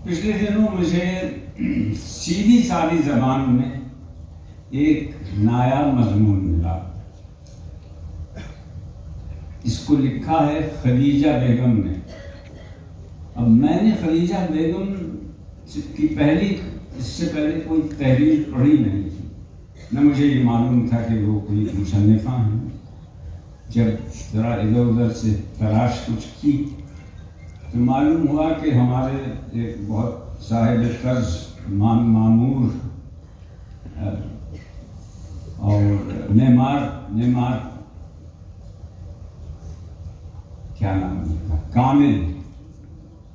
पिछले दिनों मुझे सीधी सादी जबान में एक नायाब मजमून मिला। इसको लिखा है खदीजा बेगम ने। अब मैंने खदीजा बेगम की इससे पहले कोई तहरीर पढ़ी नहीं थी, न मुझे ये मालूम था कि वो कोई मुसन्निफा हैं। जब ज़रा इधर उधर से तलाश कुछ की तो मालूम हुआ कि हमारे एक बहुत साहिब कर्ज मामूर और नेमार क्या नाम था, कामिल,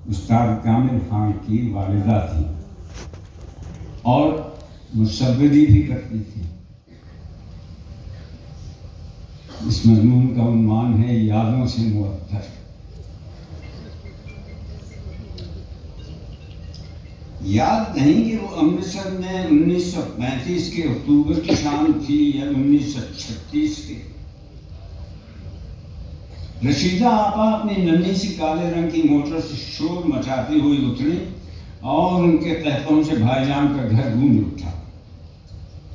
उस्ताद कामिल खान की वालिदा थी और मुसव्विदी भी करती थी। इस मजमून का उन्वान है यादों से मुअत्तर। याद नहीं कि वो अमृतसर में 1935 के अक्टूबर की शाम थी या 1936 के। रशीदा आपा अपनी नन्ही सी काले रंग की मोटर से शोर मचाती हुई उतरी और उनके कहतों से भाईजान का घर गूंज उठा।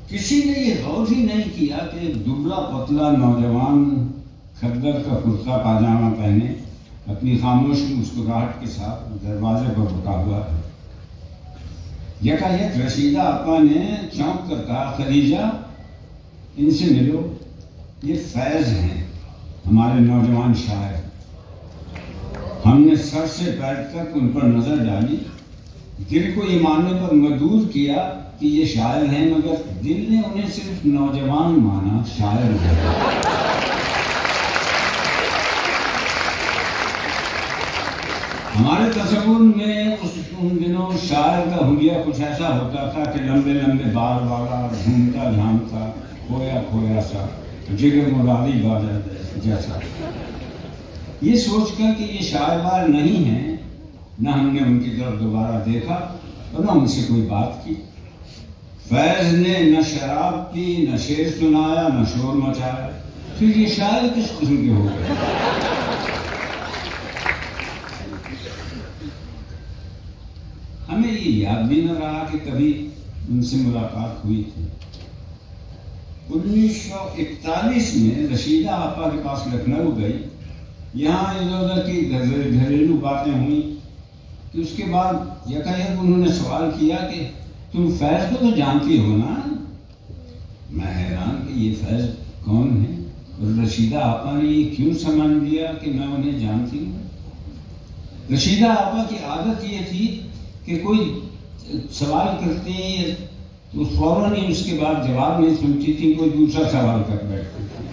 किसी ने ये गौर ही नहीं किया कि एक दुबला पतला नौजवान खद्दर का कुर्ता पाजामा पहने अपनी खामोश मुस्कुराहट के साथ दरवाजे पर रुका हुआ है। यकायक रशीदा आपा ने चौंक कर कहा, खदीजा, इनसे मिलो, ये फैज हैं, हमारे नौजवान शायर। हमने सर से पैर तक उन पर नजर डाली, दिल को ये मानने पर मजबूर किया कि ये शायर हैं, मगर दिल ने उन्हें सिर्फ नौजवान माना, शायर नहीं। हमारे तस्वुर में उन दिनों शायर का हुलिया कुछ ऐसा होता था कि लंबे लंबे बाल वाला, घूमता झामता, खोया खोया सा, जिगर मुरादी बाजा जैसा। ये सोचकर कि ये शायरवार नहीं है, न हमने उनकी तरफ दोबारा देखा और न उनसे कोई बात की। फैज ने न शराब पी, न शेर सुनाया, न शोर मचाया, फिर ये शायर किस किस्म के हो गए? हमें ये याद भी न रहा कि कभी उनसे मुलाकात हुई थी। 1941 में रशीदा आपा के पास लखनऊ गई। यहाँ इधर उधर की घरेलू बातें हुई कि उसके बाद यकायक उन्होंने सवाल किया कि तुम फैज को तो जानती हो ना? मैं हैरान कि ये फैज कौन है, और रशीदा आपा ने ये क्यों समझ लिया कि मैं उन्हें जानती हूँ। रशीदा आपा की आदत ये थी कि कोई सवाल करते तो फौरन ही उसके बाद जवाब नहीं सुनती थी, कोई दूसरा सवाल कर बैठती थी।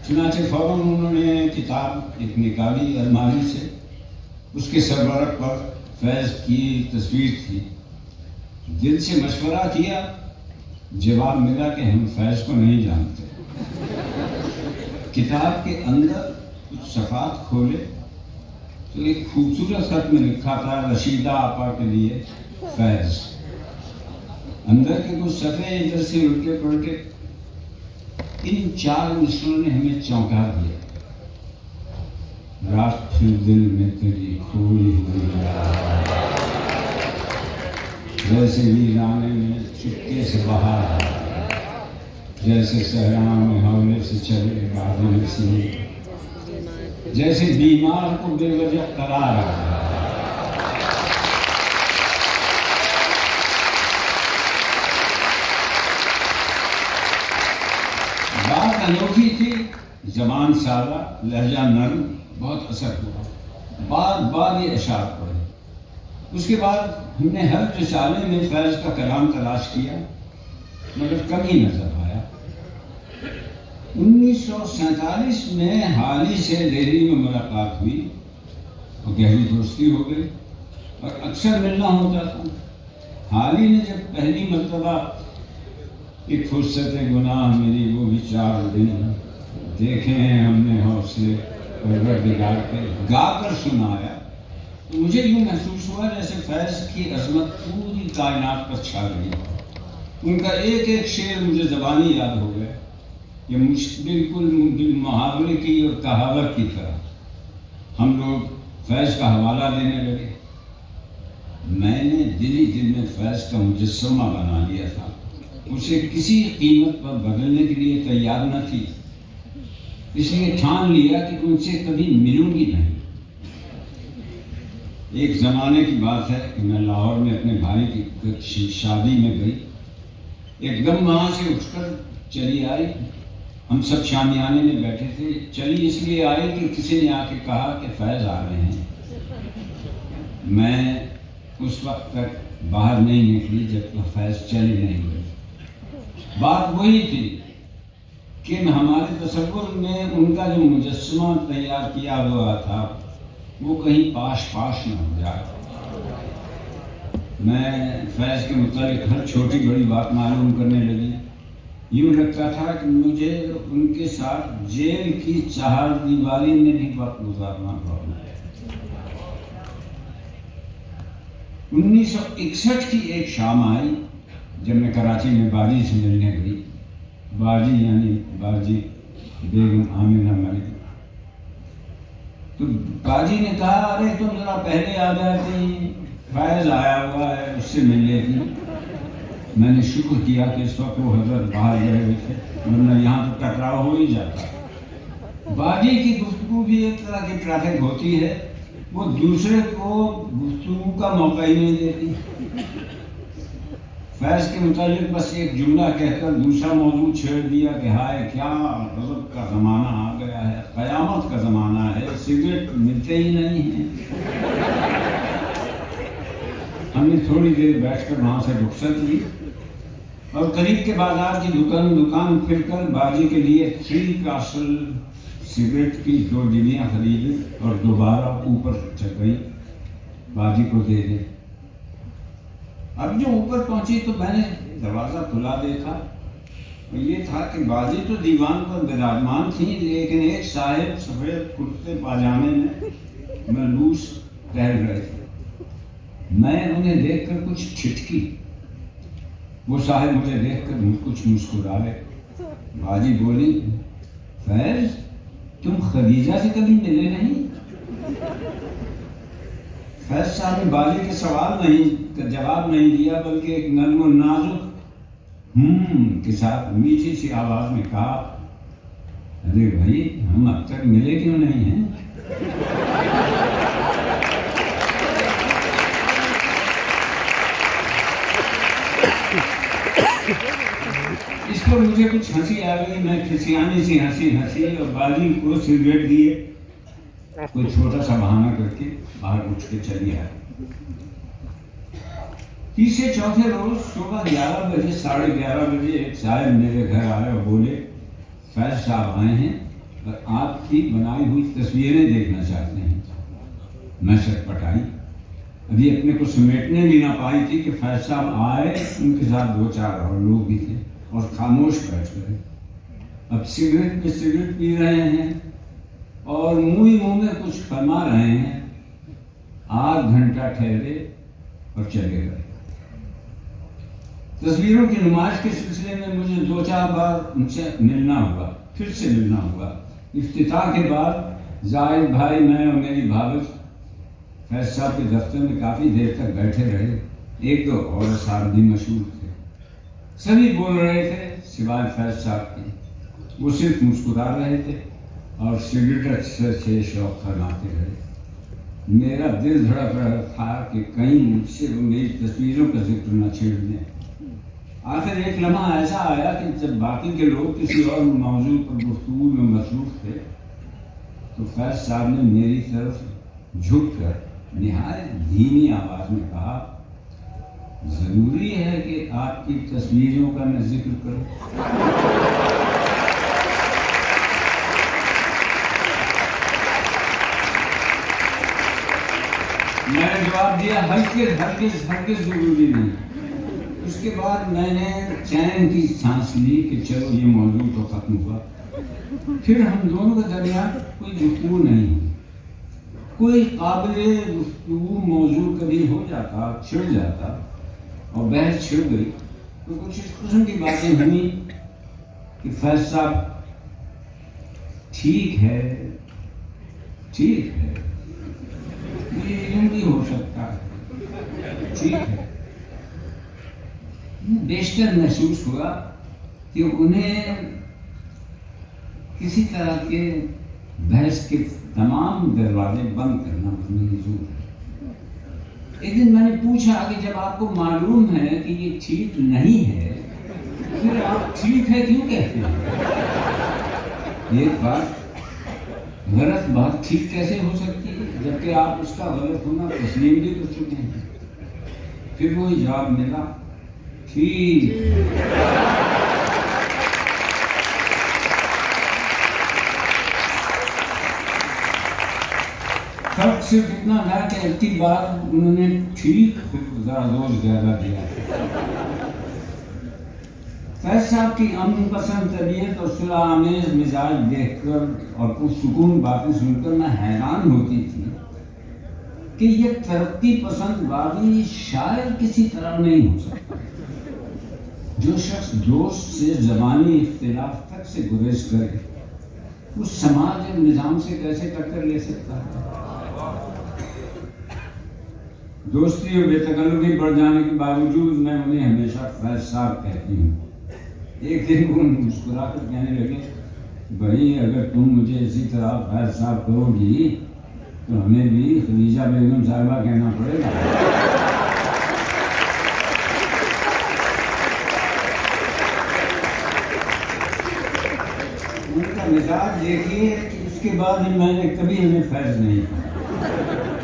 चुनाचे फौरन उन्होंने किताब एक निकाली अलमारी से, उसके सरबरक पर फैज की तस्वीर थी। दिल से मशवरा किया, जवाब मिला कि हम फैज को नहीं जानते। किताब के अंदर कुछ सफ़ात खोले तो एक खूबसूरत खत में लिखा था, रशीदा आपा के लिए फैज। अंदर के कुछ सफ़े इधर से उल्टे पलटे, इन 4 मिसरों ने हमें चौंका दिया। रात फिर दिल में तेरी खोई हुई, जैसे वीराने में चुपके से बहार, जैसे सहरा में हौले से चले बादल से, जैसे बीमार को बेवजह करार आता। बात अनोखी थी, जबान सादा, लहजा नर्म, बहुत असर हुआ। बार बार ये अशार पढ़े। उसके बाद हमने हर रिसाले में फैज का कलाम तलाश किया, मगर कभी नजर आया। 1947 में हाली से दिल्ली में मुलाकात हुई और गहरी दोस्ती हो गई और अक्सर मिलना होता था। हाली ने जब पहली मर्तबा एक फुर्सत गुनाह मिली, वो भी 4 दिन देखे हैं हमने हौसले परवरदिगार के, गाकर सुनाया, तो मुझे यूँ महसूस हुआ जैसे फैज की अजमत पूरी कायनात पर छा गई। उनका एक एक शेर मुझे ज़बानी याद हो गया। ये बिल्कुल मुहावरे की और कहावत की तरह। हम लोग फैज का हवाला देने लगे। मैंने दिल ही दिल में फैज़ का मुजस्समा बना लिया था, उसे किसी कीमत पर बदलने के लिए तैयार न थी, इसलिए ठान लिया कि उनसे कभी मिलूंगी नहीं। एक ज़माने की बात है कि मैं लाहौर में अपने भाई की शादी में गई, एकदम वहाँ से उठकर चली आई। हम सब शामियाने में बैठे थे। चली इसलिए आई कि किसी ने आके कहा कि फैज़ आ रहे हैं। मैं उस वक्त तक बाहर नहीं निकली जब तक फैज़ चली नहीं गई। बात वही थी कि हमारे तसव्वुर में उनका जो मुजस्समा तैयार किया हुआ था वो कहीं पाश पाश न हो जाए। मैं फैज़ के मुताबिक हर छोटी बड़ी बात मालूम करने लगी। यूँ लगता था कि मुझे उनके साथ जेल की चारदीवारी में भी वक्त गुजारना पड़ा। 1961 की एक शाम आई जब मैं कराची में बाजी से मिलने गई। बाजी यानी बाजी बेगम आमिना मलिक। तो बाजी ने कहा, अरे तुम जरा पहले आ जाती, फैज़ आया हुआ है, उससे मिल लेती। मैंने शुक्र किया कि इस वक्त वो हजरत बाहर गए हुए थे, वरना यहाँ तो टकराव हो ही जाता। बाजी की गुफ्तगू भी एक तरह की ट्रैफिक होती है, वो दूसरे को गुफ्तगू का मौका ही नहीं देती। फैज़ के मुताबिक बस एक जुमला कहकर दूसरा मौजूद छेड़ दिया कि हाय क्या गज़ब का ज़माना आ गया है, क़यामत का ज़माना है, सिगरेट मिलते ही नहीं हैं। हमने थोड़ी देर बैठकर वहाँ से रुखसत ली और करीब के बाजार की दुकान फिरकर बाजी के लिए 3 कासल सिगरेट की 2 डिबियाँ खरीदी और दोबारा ऊपर चढ़ गई, बाजी को दे दे। अब जो ऊपर पहुंची तो मैंने दरवाज़ा खुला देखा और ये था कि बाजी तो दीवान पर विराजमान थी, लेकिन एक साहिब सफ़ेद कुर्ते पाजामे में मलबूस टहल रहे थे। मैं उन्हें देखकर कुछ ठिठकी। वो साहिब मुझे देखकर कुछ मुस्कुराए। बाजी बोली, फैज़ तुम खदीजा से कभी मिले नहीं? फैज़ साहब ने बाजी के सवाल का जवाब नहीं दिया, बल्कि एक नर्म नाजुक के साथ मीठी सी आवाज में कहा, अरे भाई हम अब तक मिले क्यों नहीं हैं? इस पर मुझे कुछ हंसी आ गई। मैं खिसियानी सी हंसी और बाजी को सिगरेट दिए कोई छोटा सा बहाना करके बाहर उठ के चली आई। तीसरे चौथे रोज सुबह 11 बजे 11:30 बजे एक साहब मेरे घर आए और बोले, फैज़ साहब आए हैं और आपकी बनाई हुई तस्वीरें देखना चाहते हैं। मैं सटपटाई, अभी अपने को समेटने भी ना पाई थी कि फैज़ साहब आए, उनके साथ 2-4 और लोग भी थे और खामोश बैठ गए। अब सिगरेट पे सिगरेट पी रहे हैं और मुंह में कुछ फरमा रहे हैं। आध घंटा ठहरे और चले गए। तस्वीरों की नुमाइश के सिलसिले में मुझे 2-4 बार उनसे मिलना हुआ, फिर से मिलना हुआ। इफ्तिताह के बाद जाहिद भाई, मैं और मेरी भाभी फैज़ साहब के दफ्तर में काफ़ी देर तक बैठे रहे। 1-2 और साहब भी मशहूर थे। सभी बोल रहे थे सिवाय फैज़ साहब के। वो सिर्फ मुस्कुरा रहे थे और सिगरेट से शौक फरमाते रहे। मेरा दिल धड़क रहा था कि कहीं मुझसे मेरी तस्वीरों का जिक्र न छेड़ दें। आखिर एक लम्हा ऐसा आया कि जब बाकी के लोग किसी और मौजू पर गुफ्तगू में मसरूफ थे तो फैज़ साहब ने मेरी तरफ झुककर निहायत धीमी आवाज में कहा, जरूरी है कि आपकी तस्वीरों का मैं जिक्र करूं? मैंने जवाब दिया, हरगिज़ जरूरी नहीं। उसके बाद मैंने चैन की सांस ली कि चलो ये मौजू तो खत्म हुआ। फिर हम दोनों के दरमियान कोई गुफ्तगू नहीं हुई। कोई काबिल गुफ्तगू मौजू कभी हो जाता, छिड़ जाता और बहस छिड़ गई तो कुछ इस किस्म की बातें हुई कि फैज़ साहब ठीक है, ये यूं भी हो सकता है। ठीक है। बेशतर महसूस हुआ कि उन्हें किसी तरह के बहस के तमाम दरवाजे बंद करना मंजूर है। एक दिन मैंने पूछा कि जब आपको मालूम है कि ये ठीक नहीं है, फिर आप ठीक है क्यों कहते हैं? एक बात, गलत बात ठीक कैसे हो सकती है जबकि आप उसका गलत होना तस्लीम भी कर चुके हैं? फिर वो जवाब मिला, ठीक। फर्क सिर्फ इतना था कि अगली बार उन्होंने ठीक जरा जोर ज्यादा दिया। फैज साहब की अमन पसंद तबीयत और सुलह आमेज मिजाज देखकर और पुरसुकून बातें सुनकर मैं हैरान होती थी कि ये तरक्की पसंद बागी शायद किसी तरह नहीं हो सकता। जो शख्स दोस्त से ज़बानी इख्तिलाफ तक से गुरेज करे, उस समाज और निज़ाम से कैसे टक्कर ले सकता है? दोस्ती और बेतकल्लुफ़ी बढ़ जाने के बावजूद मैं उन्हें हमेशा फैज साहब कहती हूँ। एक दिन वो मुस्कुरा कर कहने लगे, भाई अगर तुम मुझे इसी तरह फैज साहब करोगी तो हमें भी खदीजा बेगम साहिबा कहना पड़ेगा। उनका मिजाज देखिए कि उसके बाद ही मैंने कभी उन्हें फैज नहीं कहा,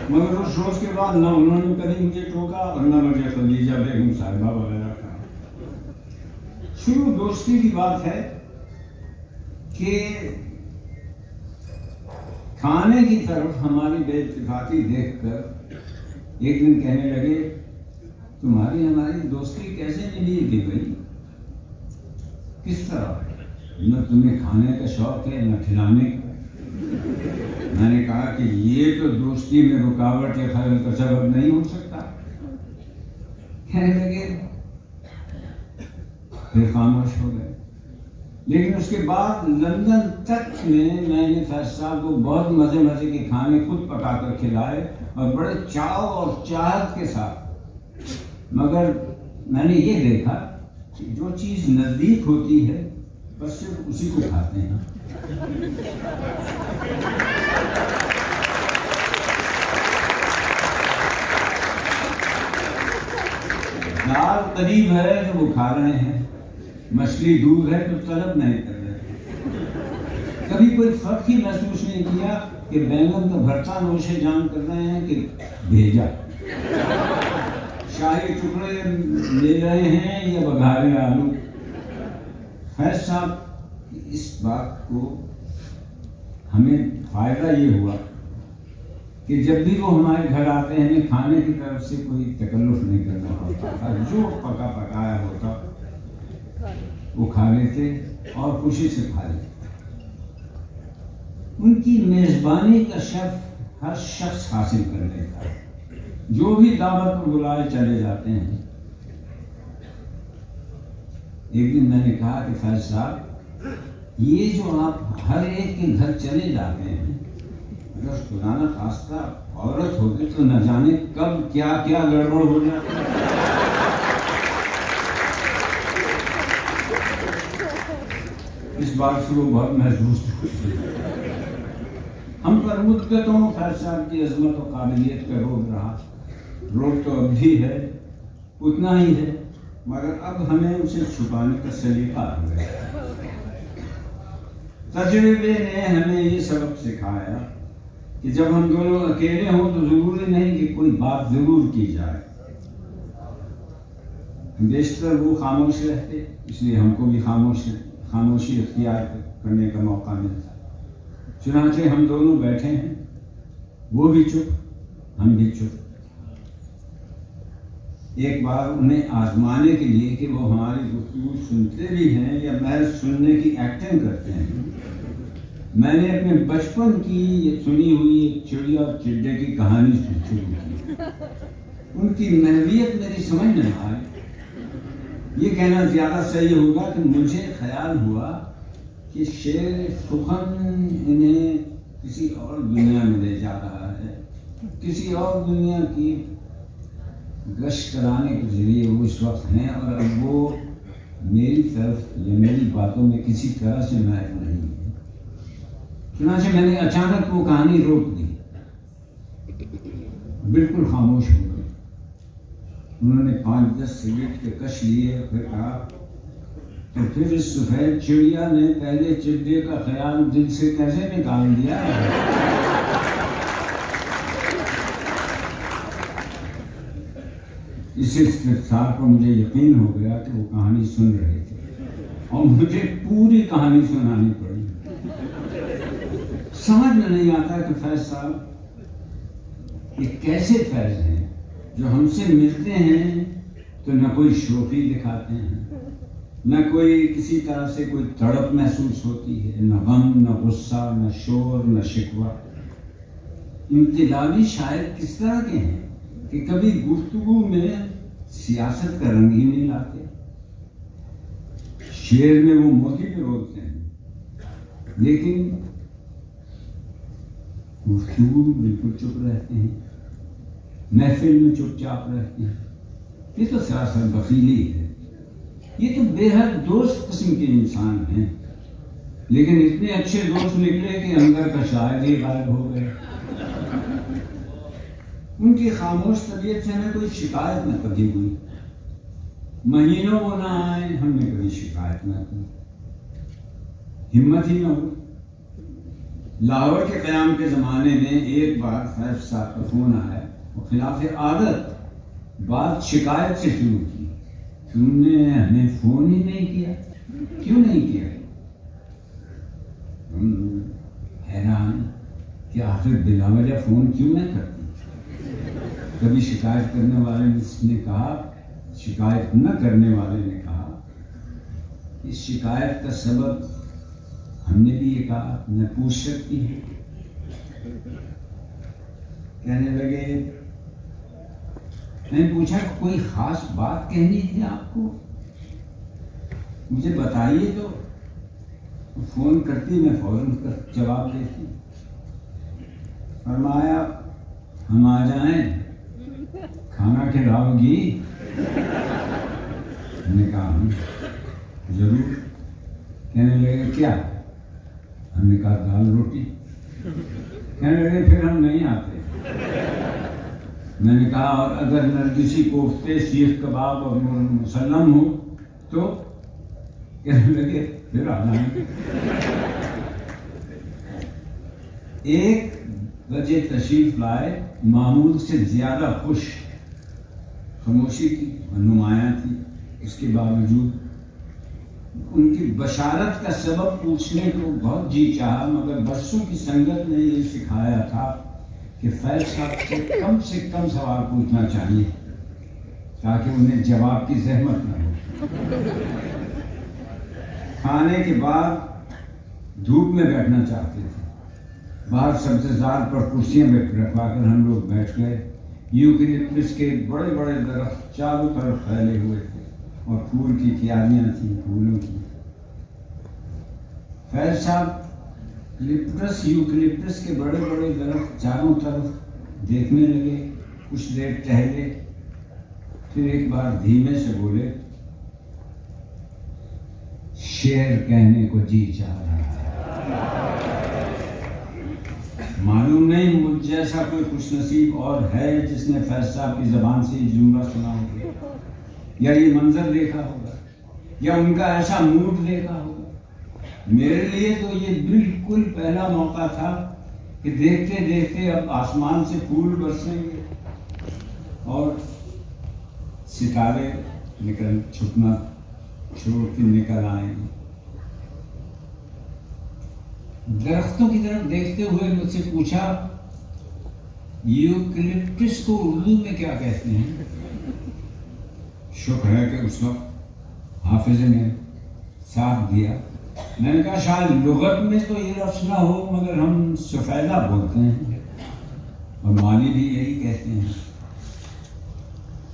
मगर उस रोज के बाद ना उन्होंने कभी मुझे टोका और ना मुझे खदीजा बेगम साहिबा वगैरह कहा। शुरू दोस्ती की बात है कि खाने की तरफ हमारी बेइत्तेफाकी देखकर एक दिन कहने लगे, तुम्हारी हमारी दोस्ती कैसे मिली थी भाई? किस तरह? न तुम्हें खाने का शौक है न खिलाने का। मैंने कहा कि ये तो दोस्ती में रुकावट या खलल का सबब नहीं हो सकता। कहने लगे, फिर खामोश हो गए। लेकिन उसके बाद लंदन तक में मैंने फैज साहब को बहुत मजे मजे के खाने खुद पकाकर खिलाए और बड़े चाव और चाहत के साथ। मगर मैंने ये देखा कि जो चीज़ नज़दीक होती है बस सिर्फ उसी को खाते हैं। दाल करीब है तो वो खा रहे हैं, मछली दूर है तो तलब नहीं कर रहे। कभी कोई फर्क ही महसूस नहीं किया कि बैंगन का भरता नोशे जान कर रहे हैं कि भेजा, शाही टुकड़े ले रहे हैं या बघारे आलू। फैज साहब इस बात को हमें फायदा ये हुआ कि जब भी वो हमारे घर आते हैं हमें खाने की तरफ से कोई तकल्लुफ नहीं करना पड़ता था। जो पका पकाया होता वो खा लेते और खुशी से खा लेते। उनकी मेजबानी का शर्फ हर शख्स हासिल कर लेता है। जो भी दावत पर बुलाए चले जाते हैं। एक दिन मैंने कहा कि फैज साहब, ये जो आप हर एक के घर चले जाते हैं, अगर खुदा न खास्ता औरत होगी तो न जाने कब क्या क्या गड़बड़ हो जाए। इस बात से वो बहुत महसूस होती है। हम पर मुद्दतों फैज साहब की अजमत और काबिलियत का रोग रहा। रोग तो अब भी है, उतना ही है, मगर अब हमें उसे छुपाने का सलीका आ गया। तजुर्बे ने हमें ये सबक सिखाया कि जब हम दोनों अकेले हों तो जरूरी नहीं कि कोई बात जरूर की जाए। बेशतर वो खामोश रहते, इसलिए हमको भी खामोशी इख्तियार करने का मौका मिलता। चुनांचे हम दोनों बैठे हैं, वो भी चुप, हम भी चुप। एक बार उन्हें आजमाने के लिए कि वो हमारी गुफ्तगू सुनते भी हैं या महज सुनने की एक्टिंग करते हैं, मैंने अपने बचपन की सुनी हुई एक चिड़िया और चिड्डे की कहानी शुरू की। उनकी महवियत मेरी समझ में आई। ये कहना ज़्यादा सही होगा कि मुझे ख्याल हुआ कि शेर सुखन इन्हें किसी और दुनिया में ले जा रहा है, किसी और दुनिया की गश्त कराने के जरिए वो इस वक्त हैं, और अब वो मेरी तरफ या मेरी बातों में किसी तरह से नायक नहीं है। चुनांचे मैंने अचानक वो कहानी रोक दी, बिल्कुल खामोश हो गए। उन्होंने 5-10 सिगरेट के कश लिए, फिर कहा, तो फिर इस सफेद चिड़िया ने पहले चिड़िया का ख्याल दिल से कैसे निकाल दिया? इस इस्तिफसार पर मुझे यकीन हो गया कि वो कहानी सुन रहे थे और मुझे पूरी कहानी सुनानी पड़ी। समझ में नहीं आता कि फैज साहब ये कैसे फैज हैं जो हमसे मिलते हैं तो न कोई शोखी दिखाते हैं, न कोई किसी तरह से कोई तड़प महसूस होती है, न गम, न गुस्सा, न शोर, न शिकवा। इनकलाबी शायर किस तरह के हैं कि कभी गुफ्तगू में सियासत का रंग ही नहीं लाते। शेर में वो मोती पे रोकते हैं, लेकिन गुफ्तगू में बिल्कुल चुप रहते हैं, महफिल में चुपचाप रहते हैं। ये तो सरासर बखीली है। ये तो बेहद दोस्त किस्म के इंसान हैं, लेकिन इतने अच्छे दोस्त निकले कि अंदर का शायर ही गायब हो गए। उनकी खामोश तबीयत से हमें कोई शिकायत न कभी हुई। महीनों वो ना आए, हमने कभी शिकायत न की, हिम्मत ही न हुई। लाहौर के क़याम के ज़माने में एक बार फैज साहब का फ़ोन आया और खिलाफ आदत बात शिकायत से शुरू की। तुमने हमें फ़ोन ही नहीं किया, क्यों नहीं किया? हैरान कि आखिर बिलावजह फ़ोन क्यों नहीं करती। कभी शिकायत करने वाले ने कहा, शिकायत न करने वाले ने कहा, इस शिकायत का सबब हमने भी ये कहा न पूछ सकती है। कहने लगे, मैंने पूछा कोई खास बात कहनी थी आपको, मुझे बताइए। तो फोन करती, मैं फौरन जवाब देती। फरमाया, हम आ जाएं, खाना खिलाओगी? हमने कहा जरूर। कहने लगे क्या? हमने कहा दाल रोटी। कहने लगे फिर हम नहीं आते। मैंने कहा और अगर नरगिसी कोफ्ते, सीख कबाब और मुसल्लम हो तो? कहने लगे फिर आ जाएंगे। 1 बजे तशरीफ लाए, मामूल से ज्यादा खुश। खामोशी थी, नुमायां थी, इसके बावजूद उनकी बशारत का सबब पूछने को बहुत जी चाहा, मगर बरसों की संगत ने ये सिखाया था कि फैज साहब से कम सवाल पूछना चाहिए ताकि उन्हें जवाब की जहमत न हो। खाने के बाद धूप में बैठना चाहते थे। बाहर सब्ज़ेदार पर कुर्सियां रखवाकर हम लोग बैठ गए। यूकेलिप्टस के बड़े बड़े दरख्त चारों तरफ फैले हुए थे और फूल की क्यारियां थी, फूलों की। फैज साहब यूकेलिप्टस के बड़े बड़े दरख्त चारों तरफ देखने लगे, कुछ देर टहले, फिर एक बार धीमे से बोले, शेर कहने को जी चाह रहा है। मालूम नहीं मुझ जैसा कोई खुशनसीब और है जिसने फैज साहब की जबान से ये जुमला सुना होगा, या ये मंजर देखा होगा, या उनका ऐसा मूड देखा होगा। मेरे लिए तो ये बिल्कुल पहला मौका था कि देखते देखते अब आसमान से फूल बरसेंगे और सितारे निकल छुपना छोड़ के निकल आएंगे। दरख्तों की तरफ देखते हुए मुझसे पूछा, यूकेलिप्टस को उर्दू में क्या कहते हैं? शुक्र है कि उस वक्त हाफिज ने साथ दिया। मैंने कहा शायद लुगत में तो ये लफ्ज़ ना हो, मगर हम सफ़ेदा बोलते हैं और माली भी यही कहते हैं।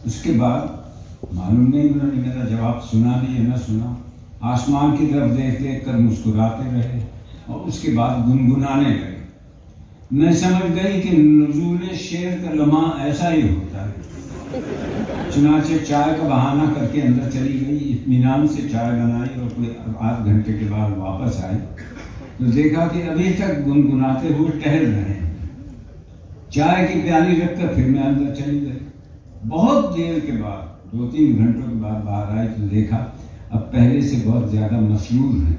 उसके बाद मालूम नहीं उन्होंने मेरा जवाब सुना भी या न सुना, आसमान की तरफ देख देख कर मुस्कुराते रहे और उसके बाद गुनगुनाने लगे। मैं समझ गई कि नुज़ूल शेर का लम्हा ऐसा ही होता है। चुनाचे चाय का बहाना करके अंदर चली गई, इत्मीनान से चाय बनाई और कोई 8 घंटे के बाद वापस आई तो देखा कि अभी तक गुनगुनाते हुए टहल रहे हैं। चाय की प्याली रखकर फिर मैं अंदर चली गई। बहुत देर के बाद 2-3 घंटों के बाद बाहर आई तो देखा अब पहले से बहुत ज्यादा मसरूर है।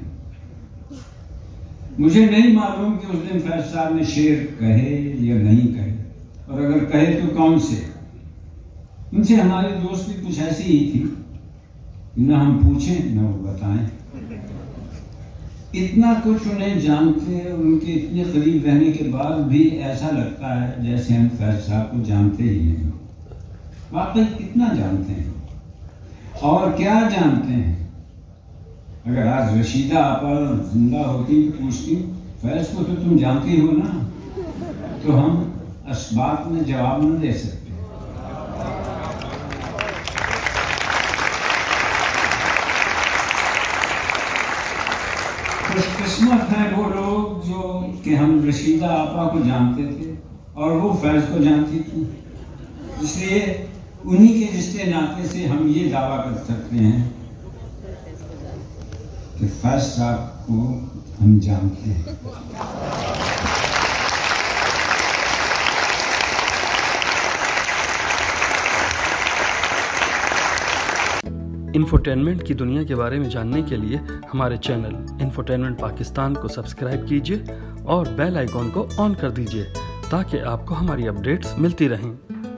मुझे नहीं मालूम कि उस दिन फैज साहब ने शेर कहे या नहीं कहे, और अगर कहे तो कौन से। उनसे हमारी दोस्ती कुछ ऐसी ही थी, न हम पूछें न वो बताएं। इतना कुछ उन्हें जानते, उनके इतने करीब रहने के बाद भी ऐसा लगता है जैसे हम फैज साहब को जानते ही नहीं। वाकई कितना जानते हैं और क्या जानते हैं। अगर आज रशीदा आपा जिंदा होती तो पूछती, फैज को तो तुम जानती हो ना, तो हम असबात में जवाब न दे सकते। खुशकिस्मत हैं वो लोग जो कि हम रशीदा आपा को जानते थे और वो फैज को जानती थी। इसलिए उन्हीं के रिश्ते नाते से हम ये दावा कर सकते हैं कि फैज साहब को हम जानते हैं। इंफोटेनमेंट की दुनिया के बारे में जानने के लिए हमारे चैनल इंफोटेनमेंट पाकिस्तान को सब्सक्राइब कीजिए और बेल आइकॉन को ऑन कर दीजिए ताकि आपको हमारी अपडेट्स मिलती रहें।